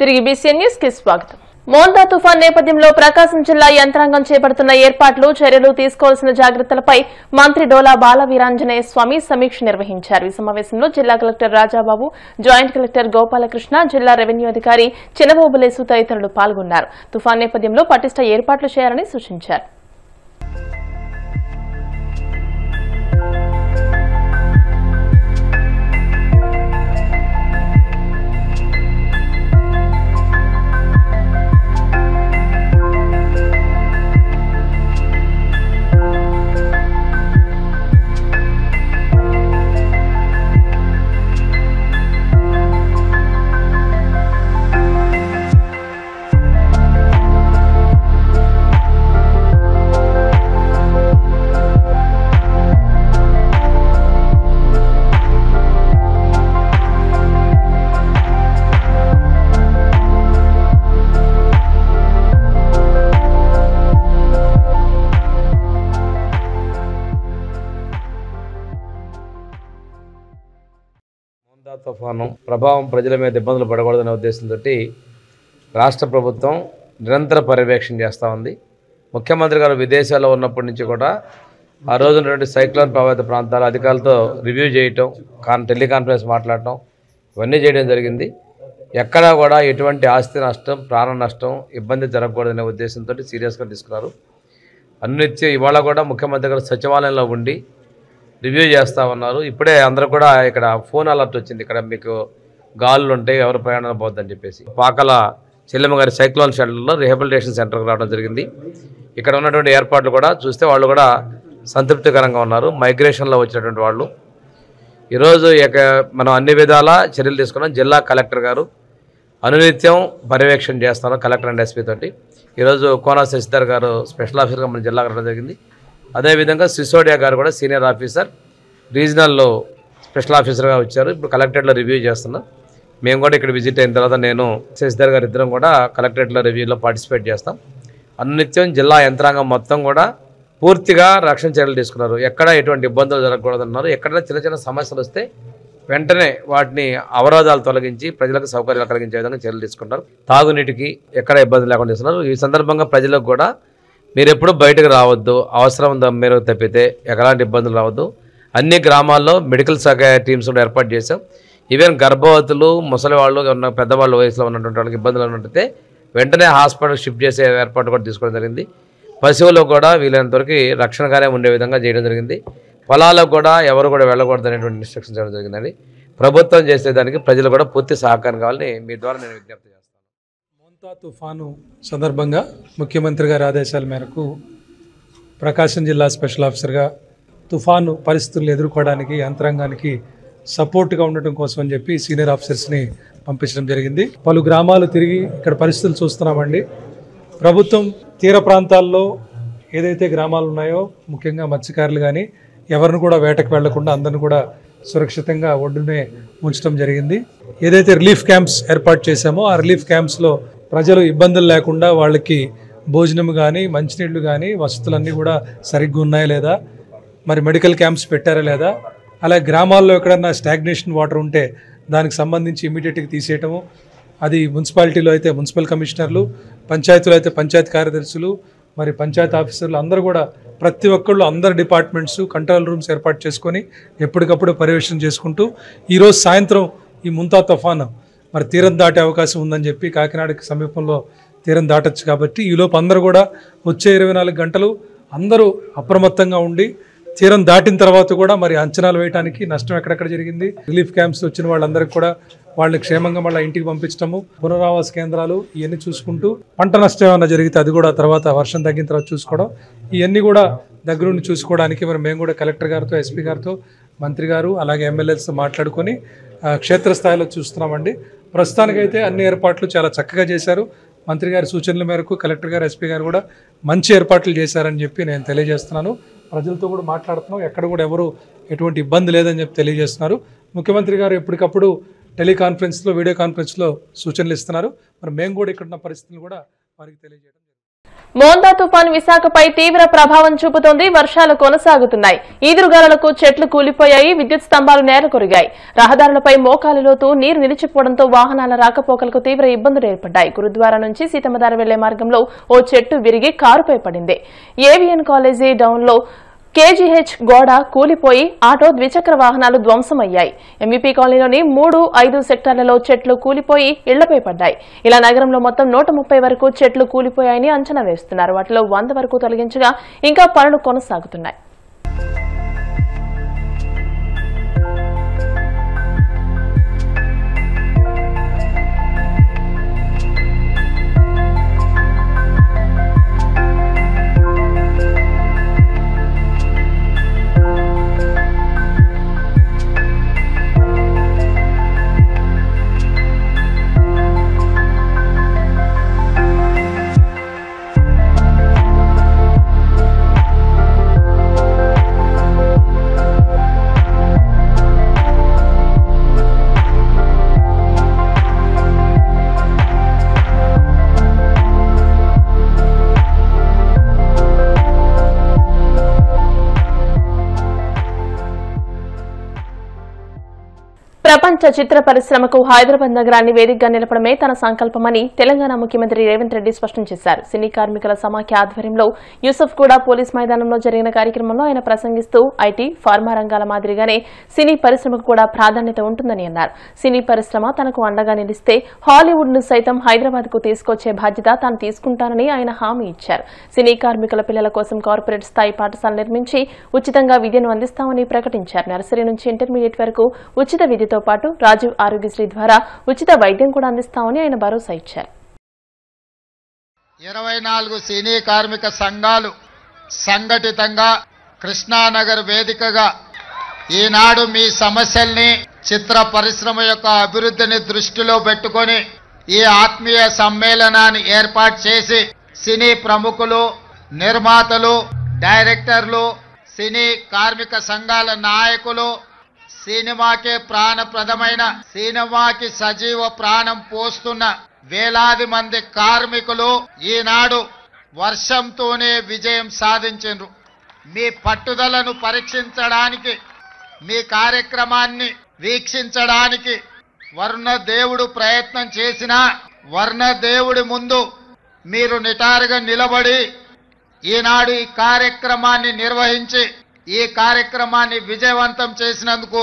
తిరిగి BCN news కి స్వాగతం. మోంతా తుఫాన్ నేపథ్యంలో ప్రకాశం జిల్లా యంత్రాంగం చేపడుతున్న ఏర్పాట్లు, చర్యలు, తీసుకోవాల్సిన జాగ్రత్తలపై మంత్రి డోలా బాల వీరాంజనేయ స్వామి సమీక్ష నిర్వహించారు. ఈ సమావేశంలో జిల్లా collector Rajababu, joint collector Gopalakrishna, జిల్లా రెవెన్యూ అధికారి చినబోబులేసు తదితరులు పాల్గొన్నారు. తుఫాన్ నేపథ్యంలో పటిష్ట ఏర్పాట్లు చేయాలని సూచించారు. తుఫాను ప్రభావం ప్రజల మీద ఇబ్బందులు పడకూడదనే ఉద్దేశంతో రాష్ట్ర ప్రభుత్వం నిరంతర పర్యవేక్షణ చేస్తూ ఉంది. ముఖ్యమంత్రి గారు విదేశాల్లో ఉన్నప్పటి నుంచి కూడా ఆ రోజు ఉన్నటువంటి సైక్లోన్ ప్రభావిత ప్రాంతాల అధికారులతో రివ్యూ చేయటం, టెలికాన్ఫరెన్స్ మాట్లాడటం ఇవన్నీ చేయడం జరిగింది. ఎక్కడా కూడా ఎటువంటి ఆస్తి నష్టం, ప్రాణ నష్టం, ఇబ్బంది జరగకూడదనే ఉద్దేశంతో సీరియస్గా తీసుకున్నారు. అన్నిత్యం ఇవాళ కూడా ముఖ్యమంత్రి గారు సచివాలయంలో ఉండి రివ్యూ చేస్తూ ఉన్నారు. ఇప్పుడే అందరూ కూడా ఇక్కడ ఫోన్ అలర్ట్ వచ్చింది, ఇక్కడ మీకు గాలులు ఉంటాయి, ఎవరు ప్రయాణం పోద్దని చెప్పేసి. పాకల చెల్లెమ్మ గారి సైక్లోన్ షెల్టర్లో రిహాబిలిటేషన్ సెంటర్కి రావడం జరిగింది. ఇక్కడ ఉన్నటువంటి ఏర్పాట్లు కూడా చూస్తే వాళ్ళు కూడా సంతృప్తికరంగా ఉన్నారు. మైగ్రేషన్లో వచ్చినటువంటి వాళ్ళు ఈరోజు మనం అన్ని విధాల చర్యలు తీసుకున్నాం. జిల్లా కలెక్టర్ గారు అనునిత్యం పర్యవేక్షణ చేస్తున్నారు కలెక్టర్ అండ్ ఎస్పీ తోటి. ఈరోజు కోన శశిధర్ గారు స్పెషల్ ఆఫీసర్గా మన జిల్లాకు రావడం జరిగింది. అదేవిధంగా సిసోడియా గారు కూడా సీనియర్ ఆఫీసర్ రీజనల్లో స్పెషల్ ఆఫీసర్గా వచ్చారు. ఇప్పుడు కలెక్టరేట్లో రివ్యూ చేస్తున్నాం. మేము కూడా ఇక్కడ విజిట్ అయిన తర్వాత నేను శశిధర్ గారు ఇద్దరం కూడా కలెక్టరేట్లో రివ్యూలో పార్టిసిపేట్ చేస్తాం. అన్నిత్యం జిల్లా యంత్రాంగం మొత్తం కూడా పూర్తిగా రక్షణ చర్యలు తీసుకున్నారు. ఎక్కడ ఎటువంటి ఇబ్బందులు జరగకూడదన్నారు. ఎక్కడైనా చిన్న చిన్న సమస్యలు వస్తే వెంటనే వాటిని అవరోధాలు తొలగించి ప్రజలకు సౌకర్యాలు కలిగించే విధంగా చర్యలు తీసుకుంటారు. తాగునీటికి ఎక్కడ ఇబ్బంది లేకుండా చేస్తున్నారు. ఈ సందర్భంగా ప్రజలకు కూడా మీరు ఎప్పుడు బయటకు రావద్దు, అవసరం మీరు తప్పితే ఎలాంటి ఇబ్బందులు రావద్దు. అన్ని గ్రామాల్లో మెడికల్ శాఖ టీమ్స్ కూడా ఏర్పాటు చేశాం. ఈవెన్ గర్భవతులు, ముసలి వాళ్ళు, పెద్దవాళ్ళు వయసులో ఉన్నటువంటి వాళ్ళకి ఇబ్బందులు ఉన్నట్టయితే వెంటనే హాస్పిటల్ షిఫ్ట్ చేసే ఏర్పాటు కూడా తీసుకోవడం జరిగింది. పశువులు కూడా వీలైనంతవరకు రక్షణగానే ఉండే విధంగా చేయడం జరిగింది. పొలాలకు కూడా ఎవరు కూడా వెళ్ళకూడదు అనేటువంటి ఇన్స్ట్రక్షన్స్ చేయడం జరిగిందండి. ప్రభుత్వం చేసేదానికి ప్రజలు కూడా పూర్తి సహకారం కావాలని మీ ద్వారా నేను విజ్ఞప్తి చేస్తాను. మోంతా తుఫాను సందర్భంగా ముఖ్యమంత్రి గారి ఆదేశాల మేరకు ప్రకాశం జిల్లా స్పెషల్ ఆఫీసర్గా తుఫాను పరిస్థితులను ఎదుర్కోవడానికి యంత్రాంగానికి సపోర్ట్గా ఉండటం కోసం అని చెప్పి సీనియర్ ఆఫీసర్స్ని పంపించడం జరిగింది. పలు గ్రామాలు తిరిగి ఇక్కడ పరిస్థితులు చూస్తున్నామండి. ప్రభుత్వం తీర ప్రాంతాల్లో ఏదైతే గ్రామాలు ఉన్నాయో ముఖ్యంగా మత్స్యకారులు కానీ ఎవరిని కూడా వేటకు వెళ్లకుండా అందరిని కూడా సురక్షితంగా ఒడ్డునే ఉంచడం జరిగింది. ఏదైతే రిలీఫ్ క్యాంప్స్ ఏర్పాటు చేశామో ఆ రిలీఫ్ క్యాంప్స్లో ప్రజలు ఇబ్బందులు లేకుండా వాళ్ళకి భోజనం కానీ, మంచినీళ్ళు కానీ, వసతులన్నీ కూడా సరిగ్గా ఉన్నాయా లేదా, మరి మెడికల్ క్యాంప్స్ పెట్టారా లేదా, అలాగే గ్రామాల్లో ఎక్కడన్నా స్టాగ్నేషన్ వాటర్ ఉంటే దానికి సంబంధించి ఇమీడియట్గా తీసేయటము. అది మున్సిపాలిటీలో అయితే మున్సిపల్ కమిషనర్లు, పంచాయతీలో అయితే పంచాయతీ కార్యదర్శులు, మరి పంచాయతీ ఆఫీసర్లు అందరూ కూడా ప్రతి ఒక్కళ్ళు అందరు డిపార్ట్మెంట్స్ కంట్రోల్ రూమ్స్ ఏర్పాటు చేసుకొని ఎప్పటికప్పుడు పర్యవేక్షణ చేసుకుంటూ ఈరోజు సాయంత్రం ఈ ముంతా తుఫాను మరి తీరం దాటే అవకాశం ఉందని చెప్పి కాకినాడకి సమీపంలో తీరం దాటచ్చు. కాబట్టి ఈలోపు అందరూ కూడా వచ్చే 24 గంటలు అందరూ అప్రమత్తంగా ఉండి తీరం దాటిన తర్వాత కూడా మరి అంచనాలు వేయడానికి నష్టం ఎక్కడెక్కడ జరిగింది, రిలీఫ్ క్యాంప్స్ వచ్చిన వాళ్ళందరికీ కూడా వాళ్ళని క్షేమంగా మళ్ళీ ఇంటికి పంపించడము, పునరావాస కేంద్రాలు ఇవన్నీ చూసుకుంటూ పంట నష్టం ఏమైనా జరిగితే అది కూడా తర్వాత వర్షం తగ్గిన తర్వాత చూసుకోవడం, ఇవన్నీ కూడా దగ్గరుండి చూసుకోవడానికి మరి మేము కూడా కలెక్టర్ గారితో, ఎస్పీ గారితో, మంత్రి గారు అలాగే ఎమ్మెల్యేలతో మాట్లాడుకొని క్షేత్రస్థాయిలో చూస్తున్నామండి. ప్రస్తుతానికైతే అన్ని ఏర్పాట్లు చాలా చక్కగా చేశారు. మంత్రి గారి సూచనల మేరకు కలెక్టర్ గారు, ఎస్పీ గారు కూడా మంచి ఏర్పాట్లు చేశారని చెప్పి నేను తెలియజేస్తున్నాను. ప్రజలతో కూడా మాట్లాడుతున్నాం. ఎక్కడ కూడా ఎవరు ఎటువంటి ఇబ్బంది లేదని చెప్పి తెలియజేస్తున్నారు. ముఖ్యమంత్రి గారు ఎప్పటికప్పుడు టెలికాన్ఫరెన్స్లో, వీడియో కాన్ఫరెన్స్లో సూచనలు ఇస్తున్నారు. మరి మేము కూడా ఇక్కడ ఉన్న పరిస్థితులు కూడా వారికి తెలియజేయడం. మోందా తుఫాను విశాఖపై తీవ్ర ప్రభావం చూపుతోంది. వర్షాలు కొనసాగుతున్నాయి. ఈదురుగాలులకు చెట్లు కూలిపోయాయి. విద్యుత్ స్తంభాలు నేలకొరిగాయి. రహదారులపై మోకాలు లోతు నీరు నిలిచిపోవడంతో వాహనాల రాకపోకలకు తీవ్ర ఇబ్బందులు ఏర్పడ్డాయి. గురుద్వారా నుంచి సీతమ్మధార వెళ్లే మార్గంలో ఓ చెట్టు విరిగి కారుపై పడింది. ఏవిఎన్ కాలేజీ డౌన్లో కేజీహెచ్ గోడ కూలిపోయి ఆటో ద్విచక్ర వాహనాలు ధ్వంసమయ్యాయి. ఎంవీపీ కాలనీలోని 3, 5 సెక్టార్లలో చెట్లు కూలిపోయి ఇళ్లపై పడ్డాయి. ఇలా నగరంలో మొత్తం 130 వరకు చెట్లు కూలిపోయాయని అంచనా వేస్తున్నారు. వాటిలో 100 వరకు తొలగించగా ఇంకా పనులు కొనసాగుతున్నాయి. ప్రపంచ చిత్ర పరిశ్రమకు హైదరాబాద్ నగరాన్ని వేదికగా నిలపడమే తన సంకల్పమని తెలంగాణ ముఖ్యమంత్రి రేవంత్ రెడ్డి స్పష్టం చేశారు. సినీ కార్మికుల సమాఖ్య ఆధ్వర్యంలో యూసఫ్ కూడా పోలీస్ మైదానంలో జరిగిన కార్యక్రమంలో ఆయన ప్రసంగిస్తూ ఐటీ, ఫార్మా రంగాల మాదిరిగానే సినీ పరిశ్రమకు కూడా ప్రాధాన్యత ఉంటుందని అన్నారు. సినీ పరిశ్రమ తనకు అండగా నిలిస్తే హాలీవుడ్ ను సైతం హైదరాబాద్ కు తీసుకొచ్చే బాధ్యత తాను తీసుకుంటానని ఆయన హామీ ఇచ్చారు. సినీ కార్మికుల పిల్లల కోసం కార్పొరేట్ స్థాయి పాఠశాల నిర్మించి ఉచితంగా విద్యను అందిస్తామని ప్రకటించారు. నర్సరీ నుంచి ఇంటర్మీడియట్ వరకు ఉచిత విద్యతో పాటు రాజీవ్ ఆరోగ్యశ్రీ ద్వారా ఉచిత వైద్యం కూడా అందిస్తామని ఆయన భరోసా ఇచ్చారు. 24 సినీ కార్మిక సంఘాలు సంఘటితంగా కృష్ణానగర్ వేదికగా ఈనాడు మీ సమస్యల్ని, చిత్ర పరిశ్రమ యొక్క అభివృద్ధిని దృష్టిలో పెట్టుకొని ఈ ఆత్మీయ సమ్మేళనాన్ని ఏర్పాటు చేసి సినీ ప్రముఖులు, నిర్మాతలు, డైరెక్టర్లు, సినీ కార్మిక సంఘాల నాయకులు, సినిమాకే ప్రాణప్రదమైన, సినిమాకి సజీవ ప్రాణం పోస్తున్న వేలాది మంది కార్మికులు ఈనాడు వర్షంతోనే విజయం సాధించారు. మీ పట్టుదలను పరీక్షించడానికి, మీ కార్యక్రమాన్ని వీక్షించడానికి వర్ణదేవుడు ప్రయత్నం చేసినా వర్ణదేవుడి ముందు మీరు నిటారుగా నిలబడి ఈనాడు ఈ కార్యక్రమాన్ని నిర్వహించి ఈ కార్యక్రమాన్ని విజయవంతం చేసినందుకు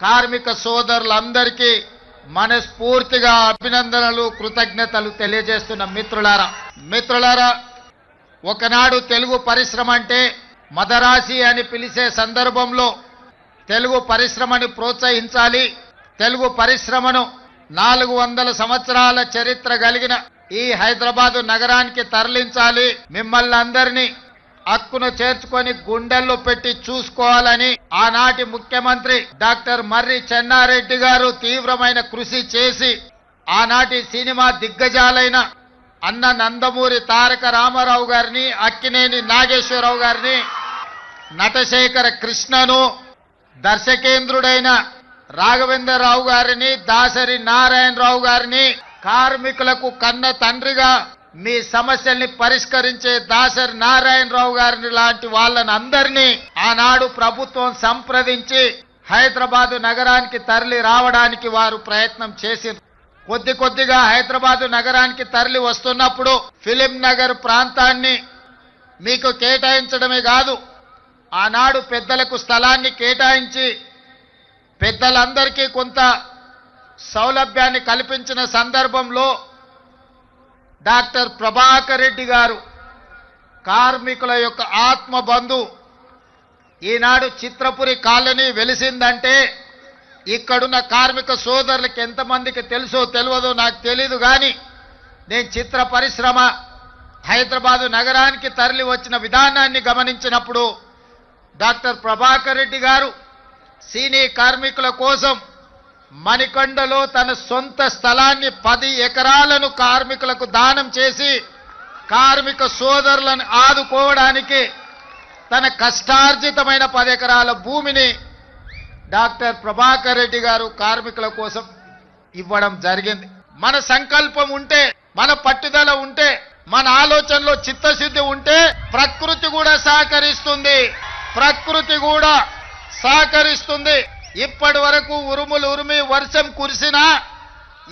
కార్మిక సోదరులందరికీ మనస్ఫూర్తిగా అభినందనలు, కృతజ్ఞతలు తెలియజేస్తున్న మిత్రులారా, ఒకనాడు తెలుగు పరిశ్రమ అంటే మదరాసి అని పిలిచే సందర్భంలో తెలుగు పరిశ్రమని ప్రోత్సహించాలి, తెలుగు పరిశ్రమను 400 సంవత్సరాల చరిత్ర కలిగిన ఈ హైదరాబాదు నగరానికి తరలించాలి, మిమ్మల్ని అందరినీ హక్కును చేర్చుకొని గుండెల్లో పెట్టి చూసుకోవాలని ఆనాటి ముఖ్యమంత్రి డాక్టర్ మర్రి చెన్నారెడ్డి గారు తీవ్రమైన కృషి చేసి ఆనాటి సినిమా దిగ్గజాలైన అన్న నందమూరి తారక రామారావు గారిని, అక్కినేని నాగేశ్వరరావు గారిని, నటశేఖర కృష్ణను, దర్శకేంద్రుడైన రాఘవేంద్రరావు గారిని, దాసరి నారాయణరావు గారిని, కార్మికులకు కన్న తండ్రిగా మీ సమస్యల్ని పరిష్కరించే దాసరి నారాయణరావు గారిని లాంటి వాళ్ళని అందరినీ ఆనాడు ప్రభుత్వం సంప్రదించి హైదరాబాదు నగరానికి తరలి రావడానికి వారు ప్రయత్నం చేసింది. కొద్దిగా హైదరాబాదు నగరానికి తరలి వస్తున్నప్పుడు ఫిలిం నగర్ ప్రాంతాన్ని మీకు కేటాయించడమే కాదు, ఆనాడు పెద్దలకు స్థలాన్ని కేటాయించి పెద్దలందరికీ కొంత సౌలభ్యాన్ని కల్పించిన సందర్భంలో డాక్టర్ ప్రభాకర్ రెడ్డి గారు కార్మికుల యొక్క ఆత్మ బంధు ఈనాడు చిత్రపురి కాలనీ వెలిసిందంటే ఇక్కడున్న కార్మిక సోదరులకు ఎంతమందికి తెలుసో తెలియదో నాకు తెలీదు, కానీ నేను చిత్ర పరిశ్రమ హైదరాబాదు నగరానికి తరలి వచ్చిన విధానాన్ని గమనించినప్పుడు డాక్టర్ ప్రభాకర్ రెడ్డి గారు సినీ కార్మికుల కోసం మణికొండలో తన సొంత స్థలాన్ని 10 ఎకరాలను కార్మికులకు దానం చేసి కార్మిక సోదరులను ఆదుకోవడానికి తన కష్టార్జితమైన 10 ఎకరాల భూమిని డాక్టర్ ప్రభాకర్ రెడ్డి గారు కార్మికుల కోసం ఇవ్వడం జరిగింది. మన సంకల్పం ఉంటే, మన పట్టుదల ఉంటే, మన ఆలోచనలో చిత్తశుద్ధి ఉంటే ప్రకృతి కూడా సహకరిస్తుంది. ప్రకృతి కూడా సహకరిస్తుంది. ఇప్పటి వరకు ఉరుములు ఉరిమి వర్షం కురిసినా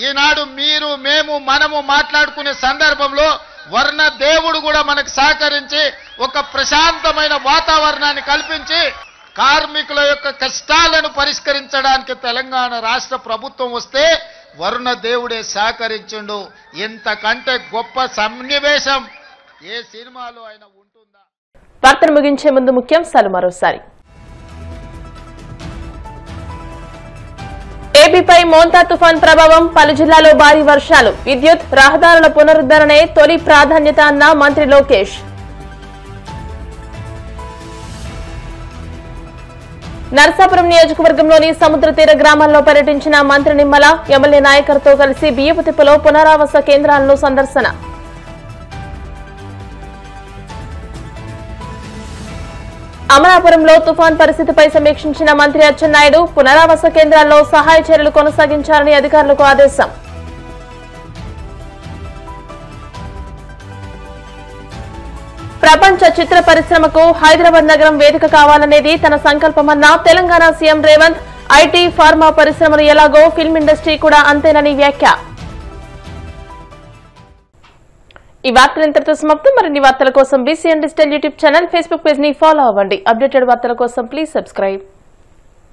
ఈనాడు మీరు మేము మనము మాట్లాడుకునే సందర్భంలో వర్ణ దేవుడు కూడా మనకు సహకరించి ఒక ప్రశాంతమైన వాతావరణాన్ని కల్పించి కార్మికుల యొక్క కష్టాలను పరిష్కరించడానికి తెలంగాణ రాష్ట్ర ప్రభుత్వం వస్తే వరుణ దేవుడే సహకరించుండు. ఇంతకంటే గొప్ప సన్నివేశం ఏ సినిమాలో అయినా ఉంటుందా? వార్తను ముగించే ముందు ముఖ్యాంశాలు మరోసారి. ఏపీపై మోంతా తుఫాన్ ప్రభావం, పలు జిల్లాలో భారీ వర్షాలు, విద్యుత్, రహదారుల పునరుద్ధరణే తొలి ప్రాధాన్యత అన్న మంత్రి లోకేష్. నర్సాపురం నియోజకవర్గంలోని సముద్ర తీర గ్రామాల్లో పర్యటించిన మంత్రి నిమ్మల, ఎమ్మెల్యే నాయకర్తో కలిసి బియ్యపుతిప్పలో పునరావాస కేంద్రాలను సందర్శన. అమలాపురంలో తుఫాన్ పరిస్థితిపై సమీక్షించిన మంత్రి అచ్చెన్నాయుడు, పునరావాస కేంద్రాల్లో సహాయ చర్యలు కొనసాగించాలని అధికారులకు ఆదేశం. ప్రపంచ చిత్ర పరిశ్రమకు హైదరాబాద్ నగరం వేదిక కావాలనేది తన సంకల్పమన్న Telangana CM Revanth. IT, pharma పరిశ్రమలు ఎలాగో ఫిల్మ్ ఇండస్ట్రీ కూడా అంతేనని వ్యాఖ్య. ఈ వార్తలు ఇంతటితో సమాప్తం. మరిన్ని వార్తల కోసం BCN digital YouTube channel, Facebook page ని ఫాలో అవ్వండి. అప్డేటెడ్ వార్తల కోసం ప్లీజ్ సబ్స్క్రైబ్.